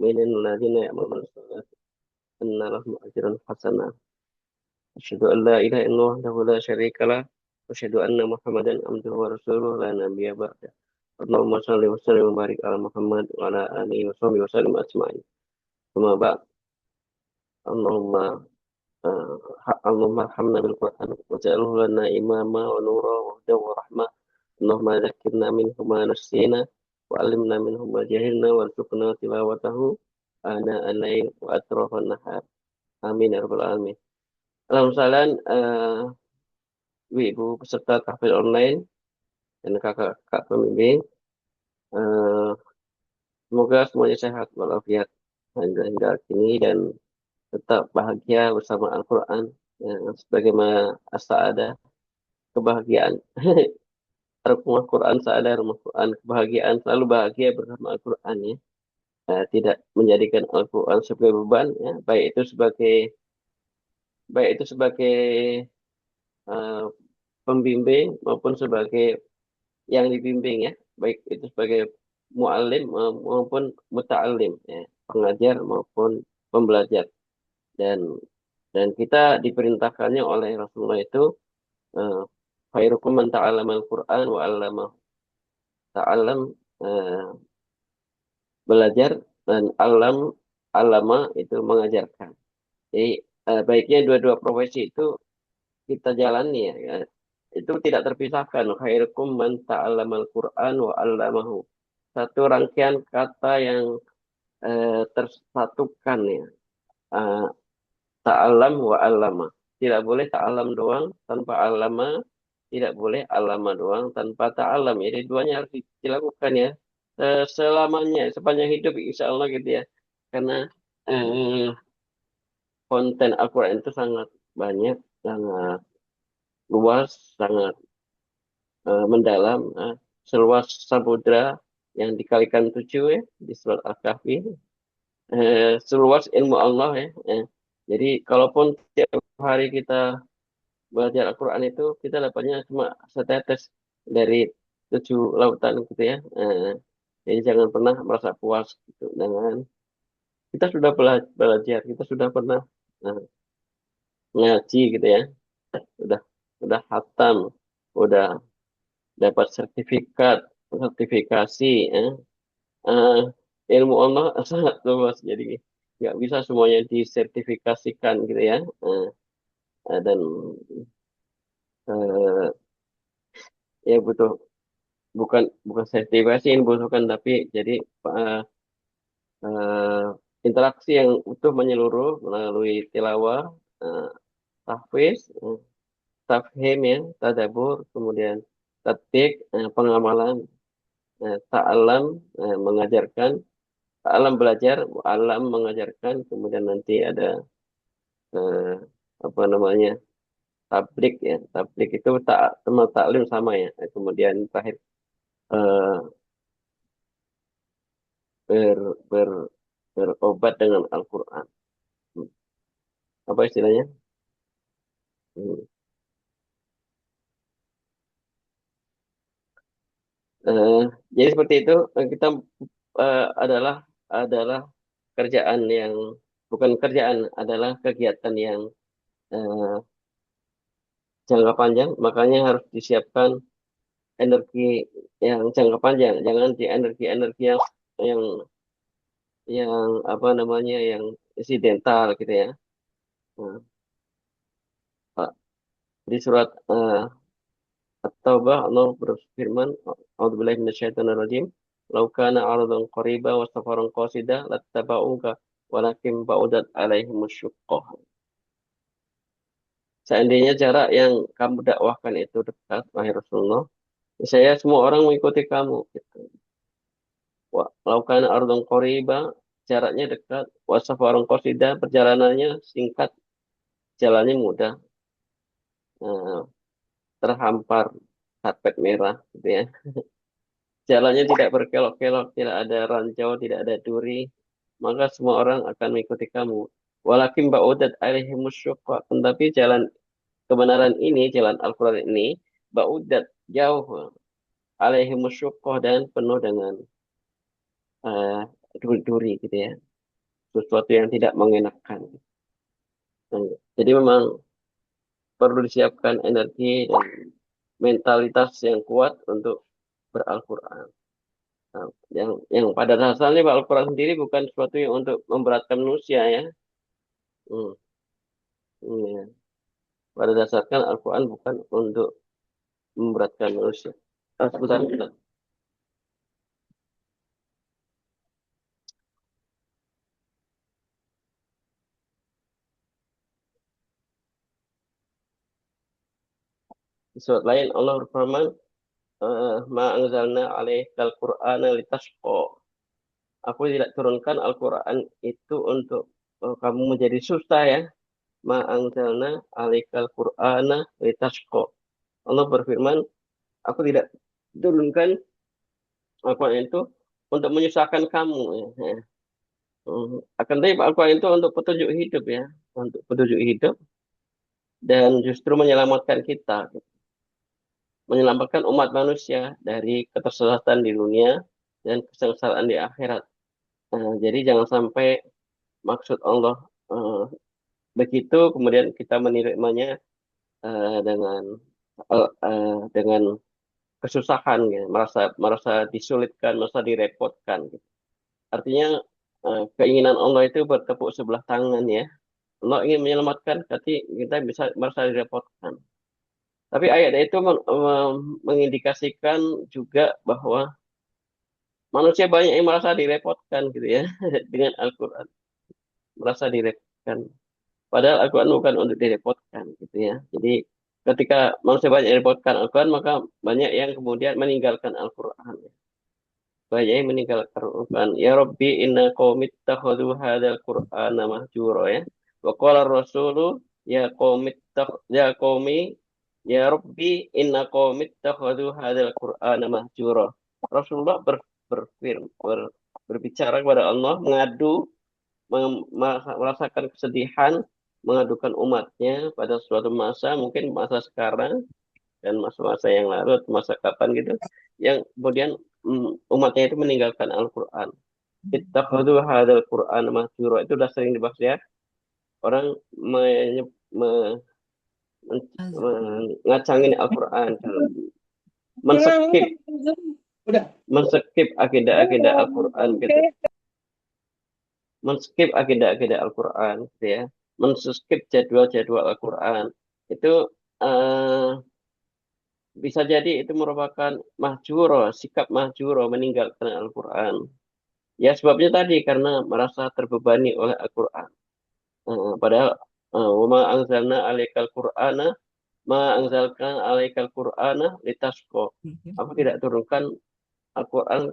mu'minin alladziina ya'maluna as-salihati anna lahum ajran hasanah. Asyhadu an la ilaha illallah wahdahu la syarika lah. Wa asyhadu anna Muhammadan abduhu wa rasuluhu la nabiyya ba'da. Allahumma shalli wa sallim wa barik ala Muhammad wa ala alihi wa sahbihi wa sallim ajma'in. Amma ba'd. Allahumma Allahumma arhamna bil Qur'an waj'alhu lana imama wa nura wa hudan wa rahmah. Allahumma dzakkirna minhu ma nasina wa 'allimna minhu ma jahilna warzuqna tilawatahu ana al-lail wa atrafan nahar. Amin ya rabbal alamin. Alhamdulillah, ibu peserta tahfidz online dan kakak-kakak pembimbing, eh, semoga semuanya sehat walafiat hingga kini dan tetap bahagia bersama Al-Quran, ya, sebagaimana as-sa'adah, kebahagiaan. Rumah Quran, sa'adah, rumah Quran, kebahagiaan, selalu bahagia bersama Al-Quran, ya. Tidak menjadikan Al-Quran sebagai beban, ya, baik itu sebagai eh, pembimbing maupun sebagai yang dibimbing, ya, baik itu sebagai muallim maupun muta'allim, ya, pengajar maupun pembelajar. Dan dan kita diperintahkannya oleh Rasulullah itu, eh, khairukum man ta'allama al-Qur'an wa 'allama. Ta'allam, eh, belajar, dan alama itu mengajarkan. Jadi baiknya dua-dua profesi itu kita jalani, ya, ya. Itu tidak terpisahkan. Khairukum man ta'allama al-Qur'an wa 'allamahu. Satu rangkaian kata yang tersatukan, ya. Eh, Ta'alam wa 'allama. Tidak boleh ta'alam doang tanpa 'allama, tidak boleh 'allama doang tanpa ta'alam. Jadi duanya harus dilakukan, ya. Selamanya, sepanjang hidup insya Allah, gitu, ya. Karena eh, konten Al-Quran itu sangat banyak, sangat luas, sangat mendalam, seluas samudra yang dikalikan 7, ya, di surat Al-Kahfi. Seluas ilmu Allah, ya. Jadi kalaupun tiap hari kita belajar Al-Quran itu, kita dapatnya cuma setetes dari 7 lautan, gitu, ya. Jadi jangan pernah merasa puas, gitu, dengan kita sudah belajar, kita sudah pernah eh, ngaji, gitu, ya, udah udah hatam, udah dapat sertifikasi, ya. Eh, Ilmu Allah sangat luas, jadi nggak bisa semuanya disertifikasikan, gitu, ya. Dan eh, ya butuh, bukan bukan sertifikasi yang dibutuhkan, tapi jadi eh, eh, interaksi yang utuh menyeluruh melalui tilawah, eh, tahfiz, tafhim, ya, tadabur, kemudian tatbik, pengamalan, ta'alam, mengajarkan, ta'alam belajar, alam mengajarkan, kemudian nanti ada eh, apa namanya, tablik, ya. Tablik itu sama taklim sama, ya. Kemudian terakhir eh, ber, ber, berobat dengan Al-Quran. Apa istilahnya? Hmm. Eh, jadi seperti itu, kita adalah kerjaan yang bukan kerjaan, adalah kegiatan yang eh, jangka panjang, makanya harus disiapkan energi yang jangka panjang, jangan di energi-energi yang yang apa namanya, yang insidental, gitu, ya. Nah, Pak, di surat At-Taubah Allah berfirman, A'udzubillahi minasyaitonirrajim, "Lau kana 'aradan qariba wa safaran qasida lattaba'uka walakin ba'udat 'alaihim syuqqah." Seandainya jarak yang kamu dakwahkan itu dekat, wahai Rasulullah, saya semua orang mengikuti kamu, gitu. Lau kana 'aradan qariba, jaraknya dekat, wa safaran qasida, perjalanannya singkat, jalannya mudah, eh, terhampar karpet merah, gitu, ya. Jalannya tidak berkelok-kelok, tidak ada ranjau, tidak ada duri, maka semua orang akan mengikuti kamu. Walakin ba'udat alaihimus syuqqa. Tetapi jalan kebenaran ini, jalan Al-Quran ini, ba'udat, jauh, alaihimus syuqqah, dan penuh dengan uh, duri-duri, gitu, ya. sesuatu yang tidak mengenakan. Nah, jadi memang perlu disiapkan energi dan mentalitas yang kuat untuk beral-Quran. Nah, yang pada dasarnya Al-Quran sendiri bukan sesuatu yang untuk memberatkan manusia ya. Hmm, iya. Pada dasarnya Al-Quran bukan untuk memberatkan manusia. Sebentar, sebentar. Di surat lain Allah berfirman, Ma anzalna alaikal Qur'ana litashqa. Aku tidak turunkan Al-Quran itu untuk kamu menjadi susah ya. Ma anzalna alaikal Qur'ana litashqa. Allah berfirman, aku tidak turunkan Al-Quran itu untuk menyusahkan kamu. Ya. Akan tetapi Al-Quran itu untuk petunjuk hidup ya. Untuk petunjuk hidup dan justru menyelamatkan kita. Menyelamatkan umat manusia dari ketersesatan di dunia dan kesengsaraan di akhirat. Jadi jangan sampai maksud Allah begitu kemudian kita menerimanya dengan kesusahan ya, merasa merasa disulitkan, merasa direpotkan gitu. Artinya keinginan Allah itu bertepuk sebelah tangan ya. Allah ingin menyelamatkan, tapi kita bisa merasa direpotkan. Tapi ayat itu mengindikasikan juga bahwa manusia banyak yang merasa direpotkan gitu ya dengan Al-Quran, merasa direpotkan. Padahal Al-Quran bukan untuk direpotkan gitu ya. Jadi ketika manusia banyak direpotkan Al-Quran, maka banyak yang kemudian meninggalkan Al-Quran. Banyak yang meninggalkan Al-Quran. Ya Rabbi inna qaumit takhadu hadzal Qur'ana mahjura ya. Wa qala rasulu ya ya qaumi ya Rabbi inna qaumit takhadu hadzal Qur'ana mahjura. Rasulullah berbicara kepada Allah, mengadu, merasakan kesedihan, mengadukan umatnya pada suatu masa, mungkin masa sekarang dan masa-masa yang lalu, masa kapan gitu, yang kemudian umatnya itu meninggalkan Al-Quran. Ittakhadhu hadzal Qur'an mahjura, itu udah sering dibahas ya. Orang ngacangin Al-Quran, menskip menskip agenda-agenda Al-Quran gitu. Men-skip agenda-agenda Al-Quran gitu ya. Men-skip jadwal-jadwal Al-Quran. Itu eh, bisa jadi itu merupakan mahjuro, sikap mahjuro meninggalkan Al-Quran. Ya sebabnya tadi karena merasa terbebani oleh Al-Quran. Padahal wama anzalna alaikal Qur'ana ma anzalkan alaikal Qur'ana litasqa. Aku tidak turunkan Al-Quran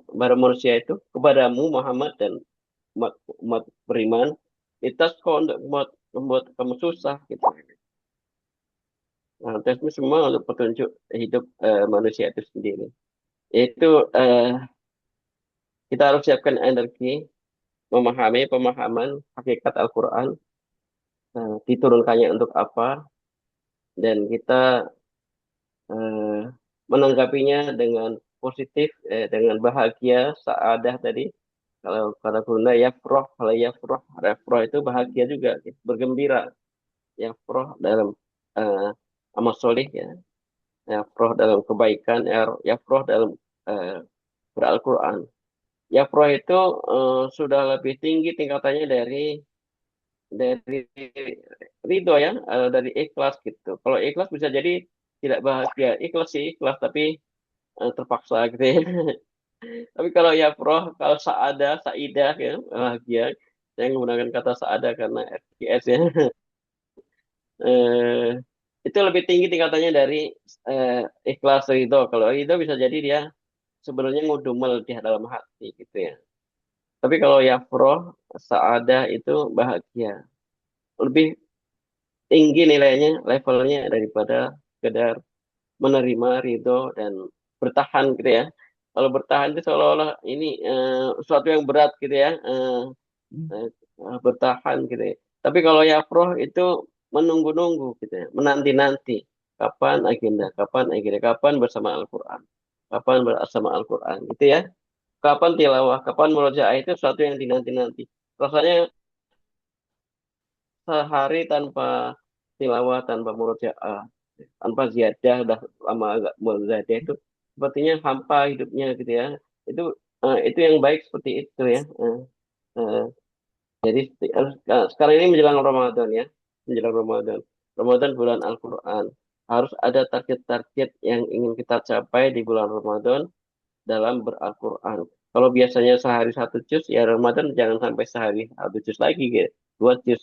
kepada manusia itu, kepadamu Muhammad dan umat, umat beriman, litasqa untuk membuat kamu susah gitu. Nah, itu semua untuk petunjuk hidup manusia itu sendiri. Itu kita harus siapkan energi memahami pemahaman hakikat Al-Quran, diturunkannya untuk apa, dan kita eh, menanggapinya dengan positif, dengan bahagia, saadah tadi. Kalau kata Bunda, yafroh, kalau yafroh itu bahagia juga, gitu, bergembira. Yafroh dalam eh, amal soleh ya, yafroh dalam kebaikan, yafroh dalam eh, beral-Quran. Yafroh itu sudah lebih tinggi tingkatannya dari ridho ya, dari ikhlas gitu. Kalau ikhlas bisa jadi tidak bahagia, ikhlas sih ikhlas tapi terpaksa gitu ya. Tapi kalau ya kalau saidah ya, bahagia. Saya menggunakan kata saada karena FGS ya. Eh, itu lebih tinggi tingkatannya dari ikhlas ridho. Kalau ridho bisa jadi dia sebenarnya ngudumel di dalam hati gitu ya. Tapi kalau ya saada itu bahagia. Lebih tinggi nilainya, levelnya daripada sekedar menerima ridho dan bertahan gitu ya. Kalau bertahan itu seolah-olah ini sesuatu yang berat gitu ya, bertahan gitu ya. Tapi kalau yafroh itu menunggu-nunggu gitu ya, menanti-nanti kapan agenda, kapan bersama Al-Quran, kapan bersama Al-Quran gitu ya. Kapan tilawah, kapan murojaah itu sesuatu yang dinanti-nanti. rasanya sehari tanpa tilawah, tanpa murojaah, tanpa ziyadah, udah lama agak murojaah itu sepertinya hampa hidupnya gitu ya. Itu itu yang baik seperti itu ya. Eh, jadi sekarang ini menjelang Ramadan ya, menjelang Ramadan. Ramadan bulan Al-Quran. Harus ada target-target yang ingin kita capai di bulan Ramadan dalam beral-Quran. Kalau biasanya sehari satu juz, ya Ramadan jangan sampai sehari satu juz lagi, gitu. Dua juz.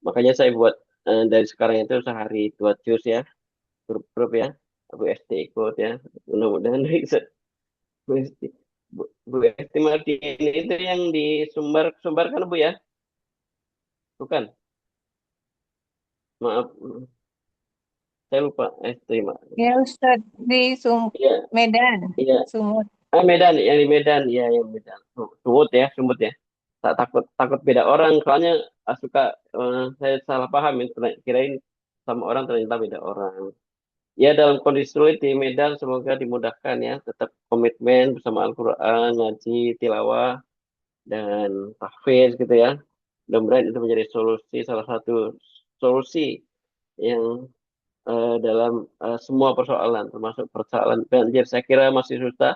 Makanya saya buat dari sekarang itu sehari dua juz ya, grup-grup ya. Bu ST ikut ya. Mudah-mudahan bisa. Bu ST, Bu ST Martini itu yang di Sumbar kan Bu ya? Bukan? Maaf, saya lupa. ST, Mak. Ya Ustaz di Iya, Medan, iya. Sumut. Medan, yang di Medan, ya yang Medan. Sumut ya, Sumut ya. Tak takut takut beda orang, soalnya suka saya salah paham ya, kirain sama orang ternyata beda orang. Ya dalam kondisi sulit di Medan semoga dimudahkan ya, tetap komitmen bersama Al-Quran, ngaji, tilawah, dan tahfiz gitu ya. Mudah-mudahan itu menjadi solusi, salah satu solusi yang dalam semua persoalan, termasuk persoalan banjir. Saya kira masih susah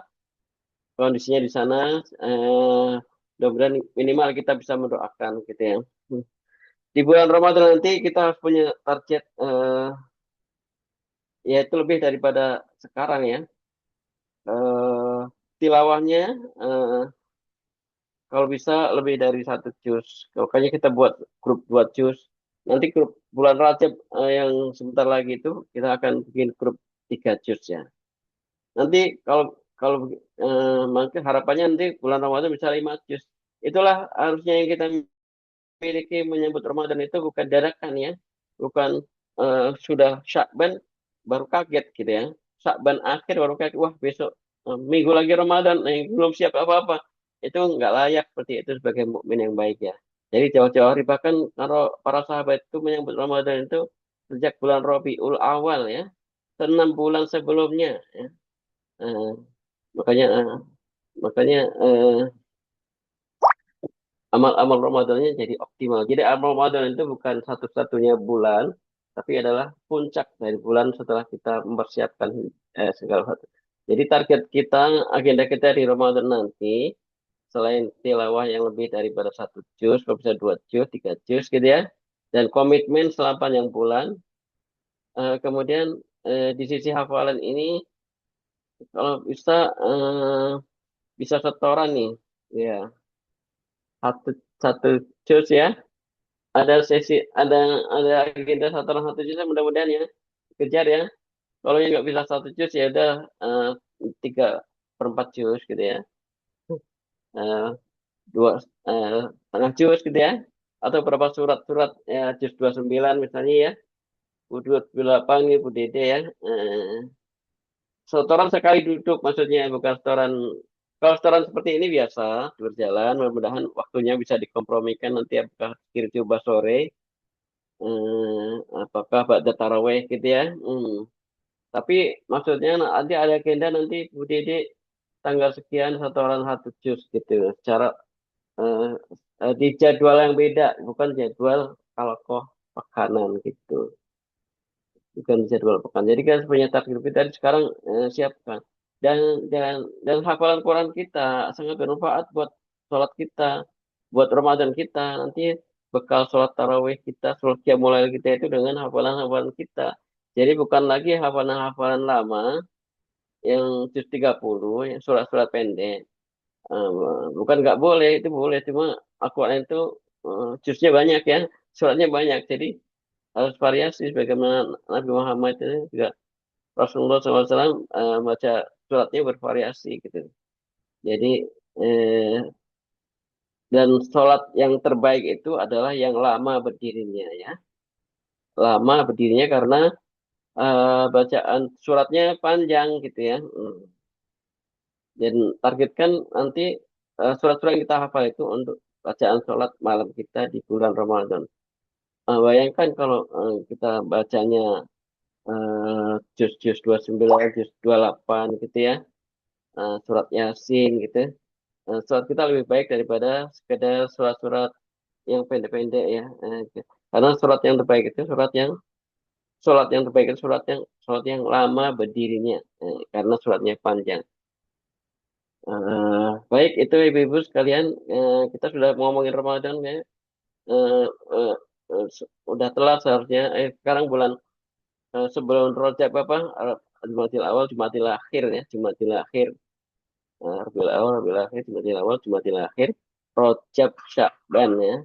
kondisinya di sana. eh, Mudah-mudahan minimal kita bisa mendoakan gitu ya. Di bulan Ramadan nanti kita harus punya target yaitu lebih daripada sekarang ya. Eh, Tilawahnya eh, kalau bisa lebih dari satu juz. Makanya kita buat grup buat juz. Nanti grup bulan Rajab yang sebentar lagi itu kita akan bikin grup tiga juz ya. Nanti kalau kalau mungkin harapannya nanti bulan Ramadan bisa lima juz. Itulah harusnya yang kita miliki menyambut Ramadan itu bukan dadakan ya, bukan sudah Syakban baru kaget gitu ya. Syakban akhir baru kaget, wah besok minggu lagi Ramadan, belum siap apa-apa. Itu nggak layak seperti itu sebagai mukmin yang baik ya. Jadi jauh-jauh hari bahkan kalau para sahabat itu menyambut Ramadan itu sejak bulan Rabiul Awal ya, 6 bulan sebelumnya. Ya. Eh, makanya eh, makanya amal-amal Ramadannya jadi optimal. Jadi amal Ramadan itu bukan satu-satunya bulan, tapi adalah puncak dari bulan setelah kita mempersiapkan segala sesuatu. Jadi target kita, agenda kita di Ramadan nanti, selain tilawah yang lebih daripada satu juz, kalau bisa dua juz, tiga juz gitu ya, dan komitmen selama panjang bulan. Kemudian di sisi hafalan ini, kalau bisa bisa setoran nih, ya satu satu juz ya. Ada sesi ada agenda satu juz mudah-mudahan ya kejar ya kalau yang nggak bisa satu juz ya udah 3/4 juz gitu ya. Eh, dua setengah juz gitu ya atau berapa surat-surat ya juz 29 misalnya ya U28 nih Bu Dede ya. Setoran sekali duduk maksudnya bukan setoran. Kalau setoran seperti ini biasa berjalan, mudah-mudahan waktunya bisa dikompromikan nanti apakah kiri coba sore, apakah pada taraweh gitu ya. Tapi maksudnya nanti ada agenda nanti Bu Dede tanggal sekian satu orang satu juz gitu. Secara eh, di jadwal yang beda, bukan jadwal kalau kok pekanan gitu. Bukan jadwal pekan. Jadi kan punya target kita sekarang siapkan. Dan dan hafalan Quran kita sangat bermanfaat buat sholat kita, buat Ramadan kita. Nanti bekal sholat tarawih kita, sholat qiyamul lail kita itu dengan hafalan-hafalan kita. Jadi bukan lagi hafalan-hafalan lama yang juz 30, yang surat-surat pendek. Eh, Bukan nggak boleh, itu boleh. Cuma Al-Quran itu juznya banyak ya, suratnya banyak. Jadi harus variasi sebagaimana Nabi Muhammad itu juga Rasulullah SAW baca suratnya bervariasi gitu. Jadi eh, dan sholat yang terbaik itu adalah yang lama berdirinya ya. Lama berdirinya karena bacaan suratnya panjang gitu ya. Dan targetkan nanti surat-surat yang kita hafal itu untuk bacaan sholat malam kita di bulan Ramadan. Bayangkan kalau kita bacanya juz-juz 29, juz 28 gitu ya, surat Yasin gitu. Surat kita lebih baik daripada sekedar surat-surat yang pendek-pendek ya. Karena surat yang terbaik itu surat yang terbaik itu surat yang lama berdirinya, karena suratnya panjang. Baik, itu ibu-ibu sekalian, kita sudah ngomongin Ramadan ya. Eh, eh, udah telat seharusnya. Sekarang bulan sebelum Rajab apa? Jumatil awal, Jumatil akhir ya, Jumatil akhir. Rabiul awal, Rabiul akhir, Jumatil awal, Jumatil akhir, Rajab, Syakban ya.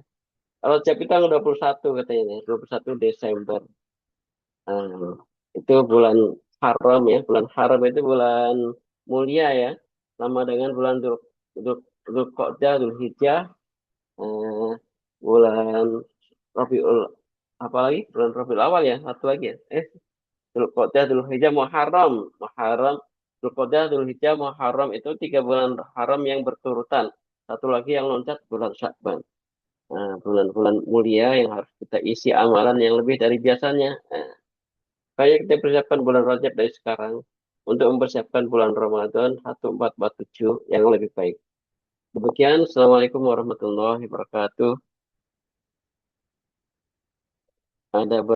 Rajab itu tanggal 21 katanya, nih, 21 Desember. Nah, itu bulan haram ya, bulan haram itu bulan mulia ya, sama dengan bulan Dzulqa'dah, Dzulhijjah, eh, bulan Rabiul apa lagi? Bulan Rabiul awal ya, satu lagi ya. Dzulqa'dah, Dzulhijjah, Muharram, Muharram, Dzulqa'dah, Dzulhijjah, Muharram itu 3 bulan haram yang berturutan. Satu lagi yang loncat bulan Syakban. Nah, bulan-bulan mulia yang harus kita isi amalan yang lebih dari biasanya. Kayak kita persiapkan bulan Rajab dari sekarang untuk mempersiapkan bulan Ramadan 1447 yang lebih baik. Demikian, Assalamualaikum warahmatullahi wabarakatuh. Ada